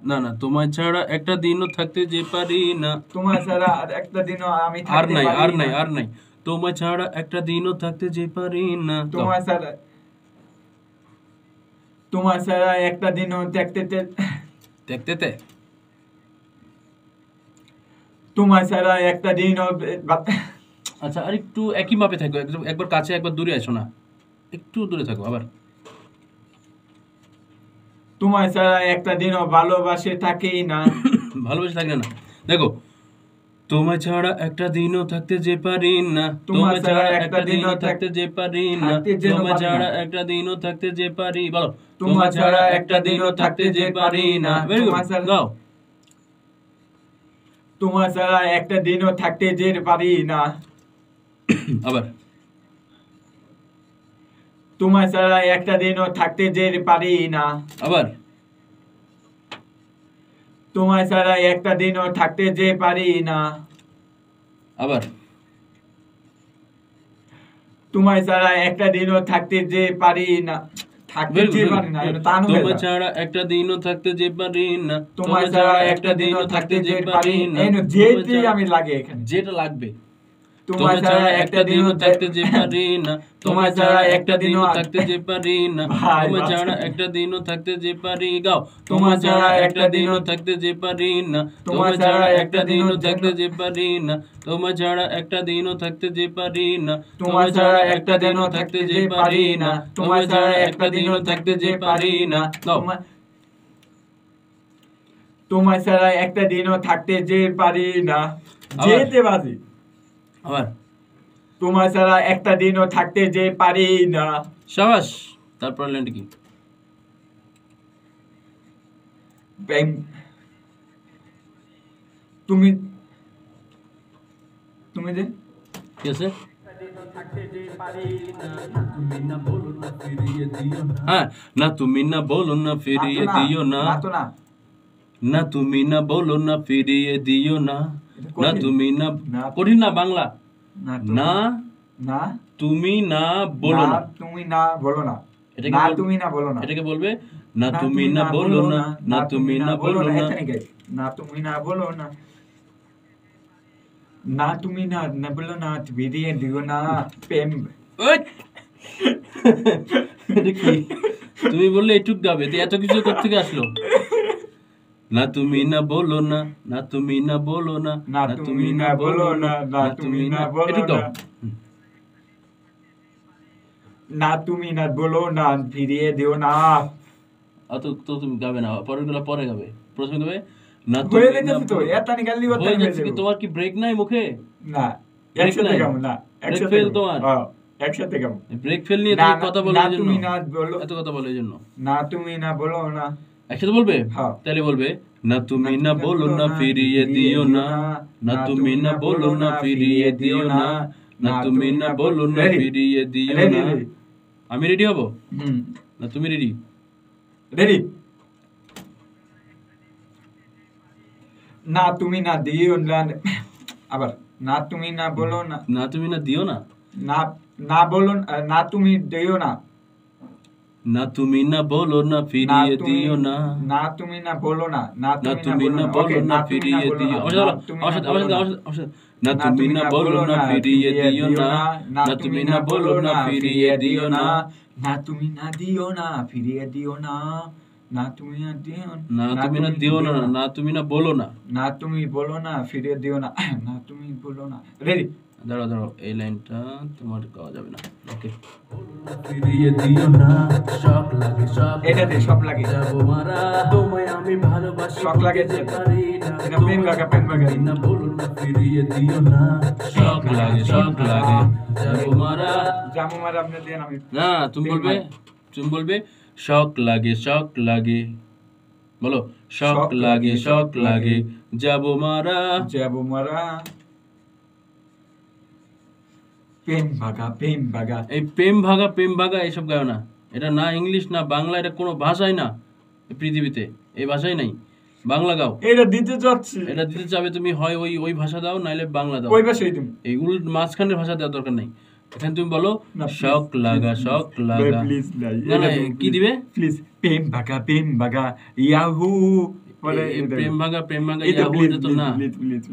না না, তোমায় ছাড়া একটা দিনও থাকতে যে পারি না। তোমার ছাড়া আর একটা দিনও আমি আর থাকতে নাই, পারি আর না। নাই, আর নাই। তোমায় ছাড়া একটা দিনও থাকতে যে পারি না। তোমার ছাড়া একটা দিনও দেখতে তোমার ছাড়া একটা দিনও আচ্ছা, আর একটু একই মাপে থাকো, একবার কাছে একবার দূরে আসো না, একটু দূরে থাকো আবার। তোমার ছাড়া একটা দিনও ভালোবাসে থাকি না। ভালোবাসে থাকলে না, দেখো, তোমায় ছাড়া একটা দিনও থাকতে যে পারি না। তোমায় ছাড়া একটা দিনও থাকতে যে পারি না। তোমায় ছাড়া একটা দিনও থাকতে যে পারি, বলো। তোমায় ছাড়া একটা দিনও থাকতে যে পারি না। ভেরি গুড, গাও। তোমার ছাড়া একটা দিনও থাকতে যে পারি না। আবার। তোমার ছাড়া একটা দিনও থাকতে যে পারি না। আবার। তোমার ছাড়া একটা দিনও থাকতে যে পারি না। আবার। তোমার ছাড়া একটা দিনও থাকতে যে পারি না। তোমার ছাড়া একটা দিনও থাকতে যে পারি না। তোমার ছাড়া একটা দিনও থাকতে যে পারি না। আমি লাগে এখানে যেটা লাগবে। তোমার ছাড়া একটা দিনও থাকতে যে পারি না। তোমার ছাড়া একটা দিনও থাকতে যে পারি না। তোমার ছাড়া একটা দিনও থাকতে যে পারি, গাও। তোমার ছাড়া একটা দিনও থাকতে যে পারি না। তোমার ছাড়া একটা দিনও থাকতে যে পারি না। তোমার ছাড়া একটা দিনও থাকতে যে পারি না। তোমার ছাড়া একটা দিনও থাকতে যে পারি না। তোমার ছাড়া একটা দিনও থাকতে যে পারি না, গাও। তোমার ছাড়া একটা দিনও থাকতে যে পারি না। যেতে বাজে। আবার। তোমার ছাড়া একটা দিনও থাকতে যে পারি না। শাবাশ। তারপর লাইনটা কি? তুমি তুমি যে কি আছে? হ্যাঁ, না তুমি না বলো না ফিরিয়ে দিও না। না তুমি না বলো না ফিরিয়ে দিও না। না তুমি না, কঠিন না বাংলা। না না তুমি না বলো না। তুমি না বলো না। না তুমি না বলো না। এটাকে বলবে না তুমি না বলো না। না তুমি না বলো না। না তুমি না বলো না। না তুমি না বলো না ফিরিয়ে দিও না। প্রেম। তুমি বললে এটুক গাবে, এত কিছু কোত্থেকে আসলো? না তুমি না বলো না। না তুমি না বলো না। না তুমি না বলো না। না তুমি না বলো না। না তুমি না বলো না ফিরিয়ে দিও না। অত তো তুমি গাবে না, পরের গুলো পরে গাবে। প্রথমে গাবে না তুমি না তো এতনি গালি বলতে হবে। তোমার কি ব্রেক নাই মুখে? না, একসাথে গাবো না। একসাথে ফেল তোমার। একসাথে গাবো। ব্রেক ফেল নিয়ে তুমি কথা বলার জন্য। না তুমি না বলো, এত কথা বলার জন্য। না তুমি না বলো না। একসাথে বলবে? তাহলে বলবে না তুমি না বলো না ফিরিয়ে দিও না। না তুমি না বলো না ফিরিয়ে দিও না। না তুমি না বলো না ফিরিয়ে দিও না। আমি রেডি হব? না তুমি রেডি? রেডি। না তুমি না দিও না। আবার না তুমি না বলো না। না তুমি না দিও না। না না বলো না তুমি দিও না। না তুমি না বলো না ফিরিয়ে দিও না। না তুমি না বলো না। না তুমি না বলো না ফিরিয়ে দিও। না তুমি না বলো না ফিরিয়ে দিও না। না তুমি না বলো না ফিরিয়ে দিও না। না তুমি না দিও না ফিরিয়ে দিও না। না তুমি না দিও না। তুমি না দিও না। না তুমি না বলো না। না তুমি বলো না ফিরিয়ে দিও না। না তুমি বলো না। রেডি? দাঁড়াও, এই লাইনটা তোমার গাওয়া যাবে না। ওকে। ফিরিয়ে দিও না। শক লাগে, শক এটাতে শক লাগে। যাবো মারা তোমায় আমি ভালোবাসি। শক লাগে যে পারি না। এটা প্রেম লাগা। না বলো না ফিরিয়ে দিও না। শক লাগে, শক লাগে। যাবো মারা আপনি দেন। আমি না, তুমি বলবে শক লাগে, শক লাগে। বলো শক লাগে, শক লাগে। যাবো মারা। প্রেম ভাগা। এই প্রেম ভাগা এইসব গাও না। এটা না ইংলিশ না বাংলা, এটা কোনো ভাষাই না পৃথিবীতে, এই ভাষাই নাই। বাংলা গাও। এটা দিতে চাবে তুমি, হয় ওই ভাষা দাও, নাইলে বাংলা দাও। ওই ভাষাই তুমি। এই মাঝখানের ভাষা দেওয়ার দরকার নাই। এখানে তুমি বলো শক লাগা, শক লাগা। প্লিজ না কি দিবে? Please Prem Bhaga Yahoo. পরে এই প্রেম ভাঙা এই তো ইয়াহু প্লিজ এটা তো না। প্লিজ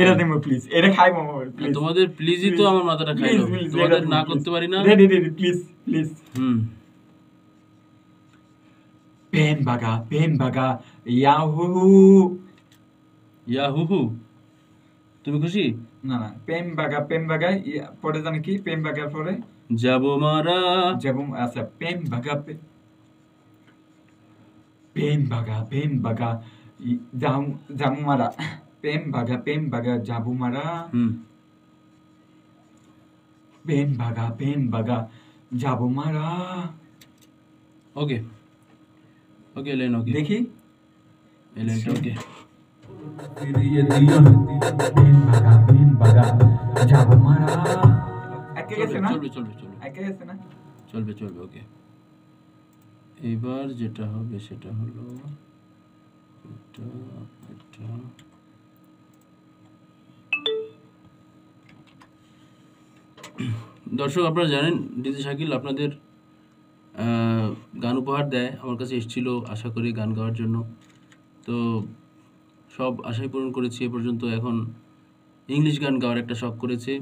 এটা দেবো প্লিজ, এটা খাইবো প্লিজ। তোমাদের প্লিজই তো আমার মাথাটা খাইলো, তোমাদের না করতে পারি না। Ready please please. হুম। পেন বাগা ইয়াহু। ইয়াহু, তুমি খুশি? না না, পেন বাগা পরে জানি কি, পেন বাগার পরে যাবো মারা। যাবো, আচ্ছা পেন বাগা জামু মারা, পেন বাগা যাবু মারা, হুম। পেন বাগা যাবু মারা। ওকে ওকে এলেন, ওকে দেখি এলেন, ওকে। পেন বাগা যাবু মারা। একে গেছে না? চলবে চলবে চলবে একে গেছে না? চলবে চলবে, ওকে। এবার যেটা হবে সেটা হলো এটা এটা। দর্শক, আপনারা জানেন ডিজে শাকিল আপনাদের গান উপহার দেয়, আমার কাছে এসেছিল আশা করি গান গাওয়ার জন্য। তো সব আশাই পূরণ করেছি এ পর্যন্ত। এখন ইংলিশ গান গাওয়ার একটা শখ করেছে।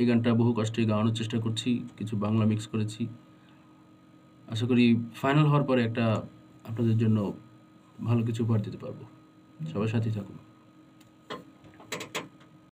এই গানটা বহু কষ্টে গাওয়ানোর চেষ্টা করছি, কিছু বাংলা মিক্স করেছি। আশা করি ফাইনাল হওয়ার পরে একটা আপনাদের জন্য ভালো কিছু উপহার দিতে পারবো। সবার সাথেই থাকুন।